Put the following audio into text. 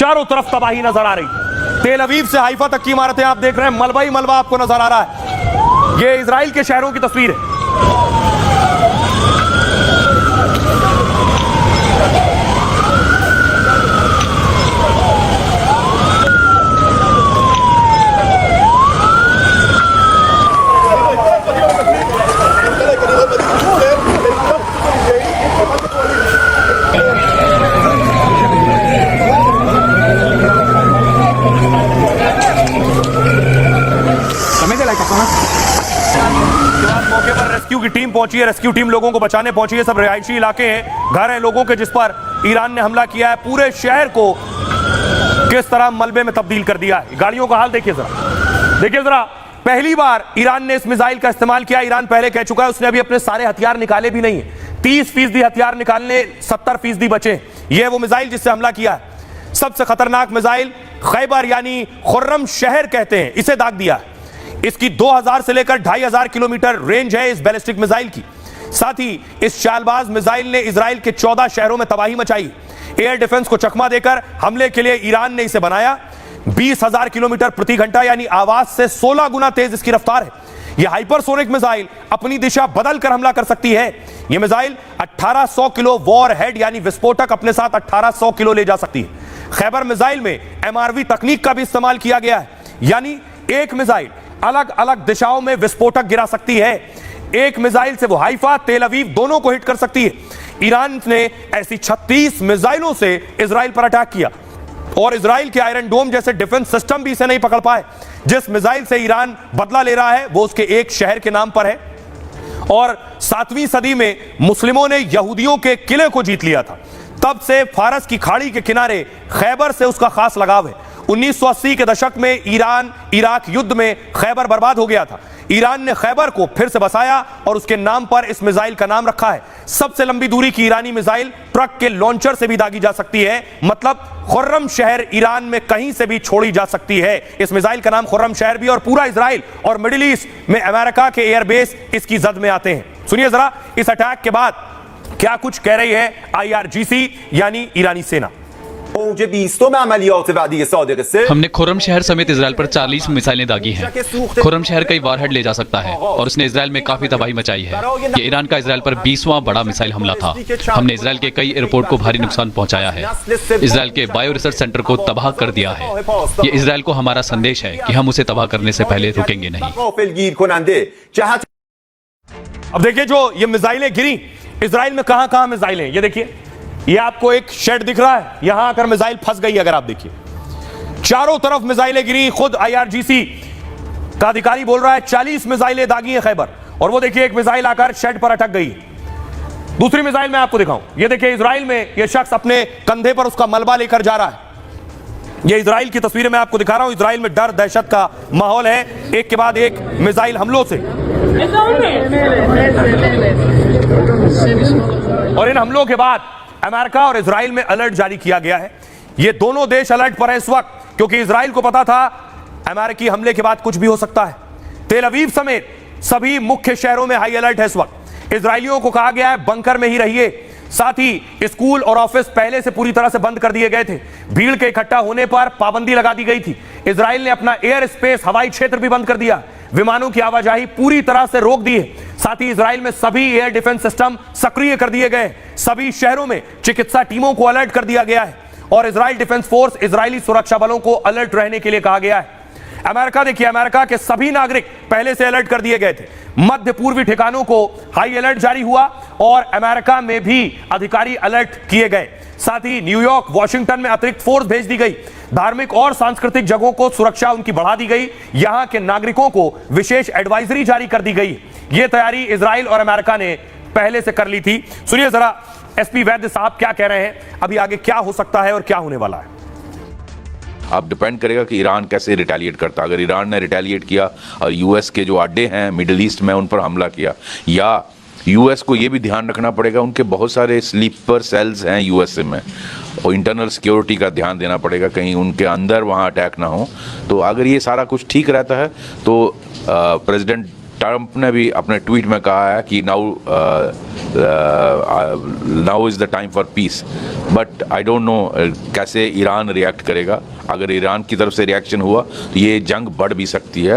चारों तरफ तबाही नजर आ रही। तेल अवीव से हाइफा तक की इमारतें आप देख रहे हैं, मलबा ही मलबा आपको नजर आ रहा है। ये इजराइल के शहरों की तस्वीर है। मौके पर रेस्क्यू की टीम पहुंची है, रेस्क्यू टीम लोगों को बचाने पहुंची है। सब रिहायशी इलाके हैं, घर हैं लोगों के जिस पर ईरान ने हमला किया है। पूरे शहर को किस तरह मलबे में तब्दील कर दिया है। गाड़ियों का हाल देखिए जरा। पहली बार ईरान ने इस मिसाइल का इस्तेमाल किया। ईरान पहले कह चुका है उसने अभी अपने सारे हथियार निकाले भी नहीं है। 30% हथियार निकालने, 70% बचे। यह वो मिसाइल जिससे हमला किया है। सबसे खतरनाक मिसाइल खैबर यानी खुर्रम शहर कहते हैं, इसे दाग दिया है। इसकी 2000 से लेकर 2500 किलोमीटर रेंज है इस बैलिस्टिक मिसाइल की। साथ ही इस चालबाज मिसाइल ने इजराइल के 14 शहरों में तबाही मचाई। एयर डिफेंस को चकमा देकर हमले के लिए ईरान ने इसे बनाया। 20,000 किलोमीटर प्रति घंटा यानी आवाज से 16 गुना तेज इसकी रफ्तार है। यह हाइपरसोनिक मिसाइल अपनी दिशा बदल कर हमला कर सकती है। यह मिसाइल 1800 किलो वॉर हेड यानी विस्फोटक अपने साथ 1800 किलो ले जा सकती है। खैबर मिसाइल में MRV तकनीक का भी इस्तेमाल किया गया है, यानी एक मिसाइल अलग अलग दिशाओं में विस्फोटक गिरा सकती है। एक मिसाइल से वो हाइफा, तेल अवीव दोनों को हिट कर सकती है। ईरान ने ऐसी 36 मिसाइलों से इजराइल पर अटैक किया और इजराइल के आयरन डोम जैसे डिफेंस सिस्टम भी इसे नहीं पकड़ पाए। जिस मिसाइल से ईरान बदला ले रहा है वो उसके एक शहर के नाम पर है। और 7वीं सदी में मुस्लिमों ने यहूदियों के किले को जीत लिया था। तब से फारस की खाड़ी के किनारे खैबर से उसका खास लगाव है। 1980 के दशक में ईरान इराक युद्ध में खैबर बर्बाद हो गया था। ईरान ने खैबर को फिर से बसाया और उसके नाम पर इस मिसाइल का नाम रखा है। सबसे लंबी दूरी की ईरानी मिसाइल ट्रक के लॉन्चर से भी दागी जा सकती है, मतलब खुर्रम शहर ईरान में कहीं से भी छोड़ी जा सकती है। इस मिसाइल का नाम खुर्रम शहर भी, और पूरा इजराइल और मिडिल ईस्ट में अमेरिका के एयरबेस इसकी जद में आते हैं। सुनिए जरा इस अटैक के बाद क्या कुछ कह रही है IRGC यानी ईरानी सेना। हमने खुर्रम शहर समेत इजराइल पर 40 मिसाइलें दागी हैं। खुर्रम शहर कई वारहेड ले जा सकता है और उसने इजराइल में काफी तबाही मचाई है। ये ईरान का इजराइल पर 20वां बड़ा मिसाइल हमला था। हमने इजराइल के कई एयरपोर्ट को भारी नुकसान पहुंचाया है। इजराइल के बायो रिसर्च सेंटर को तबाह कर दिया है। ये इजराइल को हमारा संदेश है कि हम उसे तबाह करने से पहले रुकेंगे नहीं। अब देखिए जो ये मिसाइलें गिरी इजराइल में, कहां कहां मिसाइलें, ये देखिए, ये आपको एक शेड दिख रहा है, यहां आकर मिसाइल फंस गई। अगर आप देखिए चारों तरफ मिसाइलें गिरी। खुद IRGC का अधिकारी बोल रहा है 40 मिसाइलें दागी हैं खैबर, और वो देखिए एक मिसाइल आकर शेड पर अटक गई। दूसरी मिसाइल मैं आपको दिखाऊं, ये देखिए इजराइल में ये शख्स अपने कंधे पर उसका मलबा लेकर जा रहा है। ये इजराइल की तस्वीरें मैं आपको दिखा रहा हूं। इजराइल में डर दहशत का माहौल है, एक के बाद एक मिसाइल हमलों से। और इन हमलों के बाद अमेरिका और इजराइल में अलर्ट जारी किया गया है। ये दोनों देश अलर्ट पर हैं इस वक्त, क्योंकि इजराइल को पता था अमेरिकी हमले के बाद कुछ भी हो सकता है। तेल अवीव समेत सभी मुख्य शहरों में हाई अलर्ट है इस वक्त। इजरायलियों को कहा गया है बंकर में ही रहिए। साथ ही स्कूल और ऑफिस पहले से पूरी तरह से बंद कर दिए गए थे। भीड़ के इकट्ठा होने पर पाबंदी लगा दी गई थी। इजराइल ने अपना एयर स्पेस हवाई क्षेत्र भी बंद कर दिया। विमानों की आवाजाही पूरी तरह से रोक दी है। साथ ही इजराइल में सभी एयर डिफेंस सिस्टम सक्रिय कर दिए गए। सभी शहरों में चिकित्सा टीमों को अलर्ट कर दिया गया है और इजराइल डिफेंस फोर्स, इजरायली सुरक्षा बलों को अलर्ट रहने के लिए कहा गया है। अमेरिका देखिए, अमेरिका के सभी नागरिक पहले से अलर्ट कर दिए गए थे। मध्य पूर्वी ठिकानों को हाई अलर्ट जारी हुआ और अमेरिका में भी अधिकारी अलर्ट किए गए। साथ ही न्यूयॉर्क, वॉशिंगटन में अतिरिक्त फोर्स भेज दी गई। धार्मिक और सांस्कृतिक जगहों को सुरक्षा उनकी बढ़ा दी गई। यहां के नागरिकों को विशेष एडवाइजरी जारी कर दी गई। यह तैयारी इजराइल और अमेरिका ने पहले से कर ली थी। सुनिए जरा SP वैद्य साहब क्या कह रहे हैं, अभी आगे क्या हो सकता है और क्या होने वाला है। अब डिपेंड करेगा कि ईरान कैसे रिटेलिएट करता। अगर ईरान ने रिटेलिएट किया और US के जो अड्डे हैं मिडिल ईस्ट में उन पर हमला किया, या US को ये भी ध्यान रखना पड़ेगा उनके बहुत सारे स्लीपर सेल्स हैं USA में, और इंटरनल सिक्योरिटी का ध्यान देना पड़ेगा कहीं उनके अंदर वहाँ अटैक ना हो। तो अगर ये सारा कुछ ठीक रहता है तो प्रेसिडेंट ट्रंप ने भी अपने ट्वीट में कहा है कि now is the time for piece, but I don't know कैसे ईरान रिएक्ट करेगा। अगर ईरान की तरफ से रिएक्शन हुआ तो ये जंग बढ़ भी सकती है।